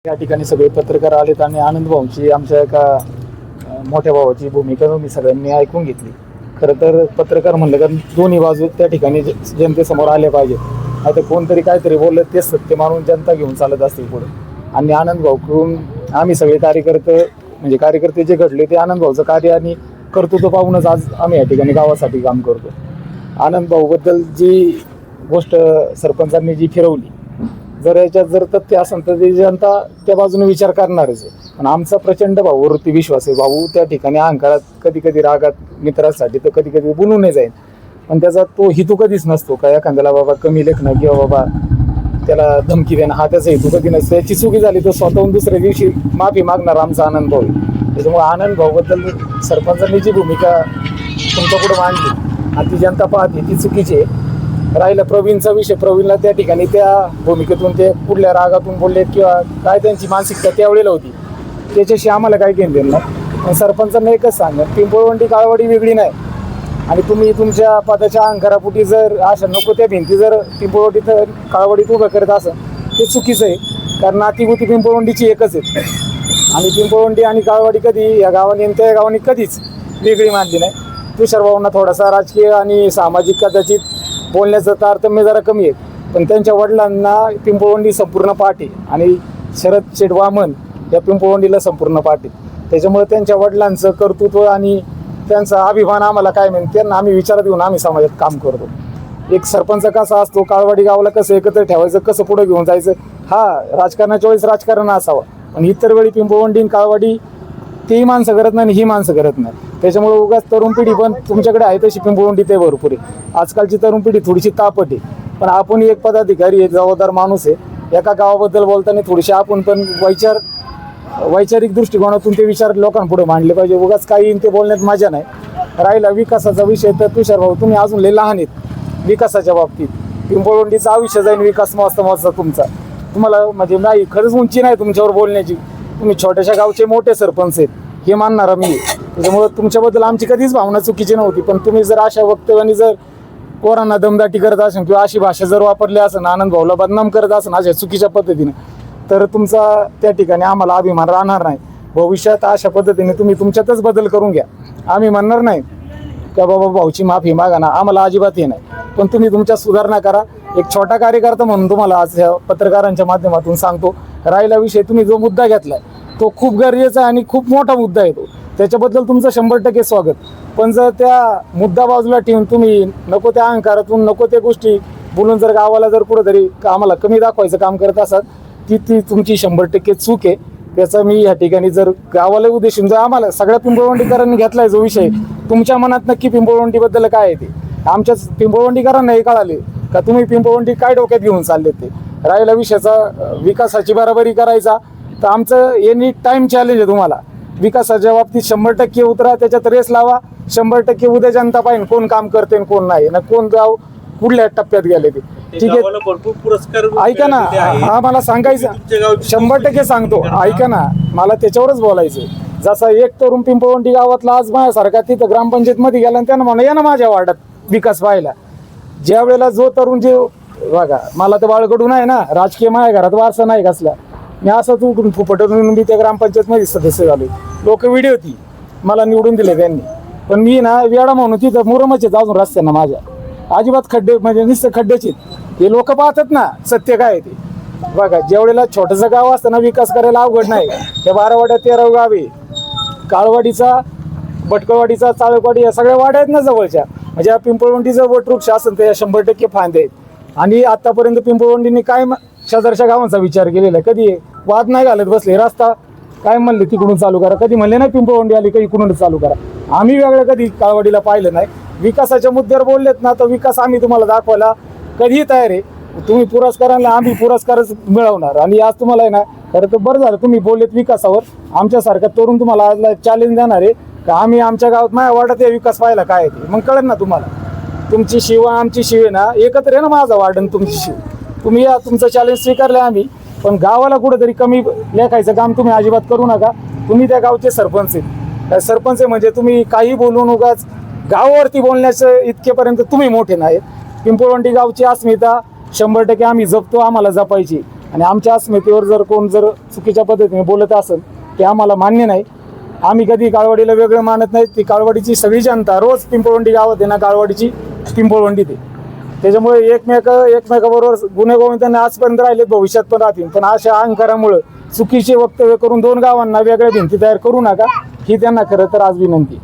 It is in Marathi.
या ठिकाणी सगळे पत्रकार आलेत आणि आनंद भाऊंची आमच्या एका मोठ्या भावाची भूमिका मी सगळ्यांनी ऐकून घेतली. खरं तर पत्रकार म्हणलं तर दोन्ही बाजू त्या ठिकाणी जनतेसमोर आल्या पाहिजेत. आता कोणतरी काहीतरी बोललं तेच सत्य मानून जनता घेऊन चालत असते पुढे. आणि आनंद भाऊकडून आम्ही सगळे कार्यकर्ते जे घडले ते आनंद भाऊचं कार्य आणि कर्तृत्व पाहूनच आज आम्ही या ठिकाणी गावासाठी काम करतो. आनंद भाऊबद्दल जी गोष्ट सरपंचांनी जी फिरवली, जर याच्यात जर तथ्य असेल तर ती जनता त्या बाजूने विचार करणारच आहे. पण आमचा प्रचंड भाऊवरती विश्वास आहे. भाऊ त्या ठिकाणी अहंकारात कधी कधी रागात मित्रासाठी तर कधी कधी बोलूनही जाईल, पण त्याचा तो हेतू कधीच नसतो का एखाद्याला बाबा कमी लेखणं किंवा बाबा त्याला धमकी देणं, हा त्याचा हेतू कधी नसतो. याची चुकी झाली तर स्वतःहून दुसऱ्या दिवशी माफी मागणार आमचा आनंद भाऊ. त्याच्यामुळे आनंद भाऊबद्दल सरपंचांनी जी भूमिका तुमच्यापुढे मांडली आणि ती जनता पाहते ती चुकीची आहे. राहिला प्रवीणचा विषय, प्रवीणला त्या ठिकाणी त्या भूमिकेतून ते कुठल्या रागातून बोलले किंवा काय त्यांची मानसिकता त्यावेळेला होती त्याच्याशी आम्हाला काय घेणं नाही. पण सरपंचांना एकच सांगा, पिंपळवंडी काळवाडी वेगळी नाही. आणि तुम्ही तुमच्या पदाच्या अहंकारापोटी जर अशा नको त्या भिंती जर पिंपळवंडीत काळवाडीत उभं करत असेल ते चुकीचं आहे. कारण नातीगुती पिंपळवंडीची एकच आहे आणि पिंपळवंडी आणि काळवाडी कधी या गावाने आणि त्या गावाने कधीच वेगळी मानली नाही. तुषार भाऊंना थोडासा राजकीय आणि सामाजिक कदाचित बोलण्याचं तारतम्य जरा कमी आहे, पण त्यांच्या वडिलांना पिंपळवंडी संपूर्ण पाठ आहे आणि शरद शेठ वामन या पिंपळवंडीला संपूर्ण पाठ आहे. त्याच्यामुळे त्यांच्या वडिलांचं कर्तृत्व आणि त्यांचा अभिमान आम्हाला काय म्हणते त्यांना आम्ही विचारात घेऊन आम्ही समाजात काम करतो. एक सरपंच कसा असतो, काळवाडी गावाला कसं एकत्र ठेवायचं, कसं पुढे घेऊन जायचं, हा राजकारणाच्या वेळेस राजकारण असावं. पण इतर वेळी पिंपळवंडी आणि काळवाडी तेही माणसं करत नाही आणि ही माणसं करत नाही. त्याच्यामुळे उगाच तरुण पिढी पण तुमच्याकडे आहे तशी पिंपळवंडी ते भरपूर आहे. आजकालची तरुण पिढी थोडीशी तापट आहे, पण आपण एक पदाधिकारी आहे, जबाबदार माणूस आहे. एका गावाबद्दल बोलताना थोडीशी आपण पण वैचारिक दृष्टिकोनातून ते विचार लोकांपुढे मांडले पाहिजे. उगाच काही ते बोलण्यात मजा नाही. राहिला विकासाचा विषय तर तुषार भाऊ तुम्ही अजून लय लहान आहेत विकासाच्या बाबतीत. पिंपळवंडीचं आयुष्य जाईन विकास मस्त तुमचा. तुम्हाला म्हणजे नाही खरंच उंची नाही तुमच्यावर बोलण्याची. तुम्ही छोट्याशा गावचे मोठे सरपंच आहेत हे मानणारा मी. त्याच्यामुळे तुमच्याबद्दल आमची कधीच भावना चुकीची नव्हती. पण तुम्ही जर अशा वक्तव्याने जर पोरांना दमदाटी करत असेल किंवा अशी भाषा जर वापरली असेल, आनंद भाऊला बदनाम करत असेल अशा चुकीच्या पद्धतीने, तर तुमचा त्या ठिकाणी आम्हाला अभिमान राहणार नाही. भविष्यात अशा पद्धतीने तुम्ही तुमच्यातच बदल करून घ्या. आम्ही म्हणणार नाही का बाबा भाऊची माफी मागा ना, आम्हाला अजिबात हे नाही. पण तुम्ही तुमच्या सुधारणा करा. एक छोटा कार्यकर्ता म्हणून तुम्हाला आज ह्या पत्रकारांच्या माध्यमातून सांगतो. राहिला विषय तुम्ही जो मुद्दा घेतलाय तो खूप गरजेचा आहे आणि खूप मोठा मुद्दा आहे तो. त्याच्याबद्दल तुमचं 100% स्वागत. पण जर त्या मुद्दा बाजूला ठेवून तुम्ही नको त्या अहंकारातून नको त्या गोष्टी बोलून जर गावाला जर कुठंतरी आम्हाला कमी दाखवायचं काम करत असाल ती तुमची 100% चूक आहे. त्याचा मी या ठिकाणी जर गावाला उद्देशून जर आम्हाला सगळ्या पिंपळवंडीकरांनी घेतलाय जो विषय, तुमच्या मनात नक्की पिंपळवंडीबद्दल काय आहे ते आमच्याच पिंपळवंडीकरांना हे कळाले का तुम्ही पिंपळवंडी काय डोक्यात घेऊन चालले ते. राहिला विषयाचा विकासाची बराबरी करायचा तर आमचं एनी टाइम चॅलेंज आहे तुम्हाला. विकासाच्या बाबतीत 100% उतरा, त्याच्यात रेस लावा. 100% उद्या जनता पाहिजे कोण काम करते आणि कोण नाही ना, कोण गाव कुठल्या टप्प्यात गेले ते. ठीक आहे, भरपूर पुरस्कार ऐका ना, हा मला सांगायचं 100% सांगतो. ऐका ना, मला त्याच्यावरच बोलायचं. जसा एक तरुण पिंपळवंडी गावातला आज माझ्यासारखा तिथं ग्रामपंचायत मध्ये गेला आणि त्यानं म्हणा या ना माझ्या वार्डात विकास पाहायला. ज्या वेळेला जो तरुण जे बघा, मला तर बाळकडून आहे ना, राजकीय माझ्या घरात वारसा नाही कसला. मी असं तू फुपटून मी त्या ग्रामपंचायत मध्ये सदस्य झालो. लोक व्हिडिओ होती मला निवडून दिले त्यांनी, पण मी ना वेळा म्हणून तिथं मुरमच आहेत अजून रस्त्यांना माझ्या. अजिबात खड्डे म्हणजे नुसतं खड्डेच आहेत. हे लोक पाहतात ना सत्य काय ते. बघा ज्यावेळेला छोटंसं गाव असतं ना विकास करायला अवघड नाही. त्या 12 वाड्यात 13 गावे, काळवाडीचा, भटकळवाडीचा, चाळकवाडी या सगळ्या वाड्या आहेत ना जवळच्या. म्हणजे या पिंपळवंडीचं वटवृक्ष असेल तर या 100% फांदे आहेत. आणि आतापर्यंत पिंपळवंडीने काय शेजारच्या गावांचा विचार केलेला आहे? कधी वाद नाही घालत बसले. रस्ता काय म्हणले तिकडून चालू करा, कधी म्हणले नाही पिंपळवंडी आली का इकडूनच चालू करा. आम्ही वेगळं कधी काळवाडीला पाहिलं नाही. विकासाच्या मुद्द्यावर बोललेत ना तर विकास आम्ही तुम्हाला दाखवायला कधीही तयार आहे. तुम्ही पुरस्कारांना आम्ही पुरस्कारच मिळवणार. आणि आज तुम्हाला आहे ना, खरं तर बरं झालं तुम्ही बोललेत विकासावर. आमच्यासारखा तरुण तुम्हाला आज चॅलेंज देणार आहे का आम्ही आमच्या गावात माझ्या वार्डात विकास पाहायला काय आहे मग कळेल ना तुम्हाला. तुमची शिव आमची शिव आहे ना, एकत्र आहे ना माझा वार्ड आणि तुमची शिव. तुम्ही या तुमचं चॅलेंज स्वीकारलं आम्ही, पण गावाला कुठंतरी कमी लेखायचं काम तुम्ही अजिबात करू नका. तुम्ही त्या गावचे सरपंच आहेत. सरपंच आहे म्हणजे तुम्ही काही बोलून उगाच गावावरती बोलण्याचं इतकेपर्यंत तुम्ही मोठे नाहीत. पिंपळवंडी गावची अस्मिता 100% आम्ही जपतो, आम्हाला जपायची. आणि आमच्या अस्मितेवर जर कोण जर चुकीच्या पद्धतीने बोलत असेल ते आम्हाला मान्य नाही. आम्ही कधी काळवाडीला वेगळं मानत नाही. ती काळवाडीची सगळी जनता रोज पिंपळवंडी गावात आहे ना, काळवाडीची पिंपळवंडी ते, त्याच्यामुळे एकमेकाबरोबर गुन्हेगोविंदांना आजपर्यंत राहिलेत, भविष्यात पण राहतील. पण अशा अहंकारामुळे चुकीचे वक्तव्य करून दोन गावांना वेगळ्या भिंती तयार करू नका, ही त्यांना खरं तर आज विनंती.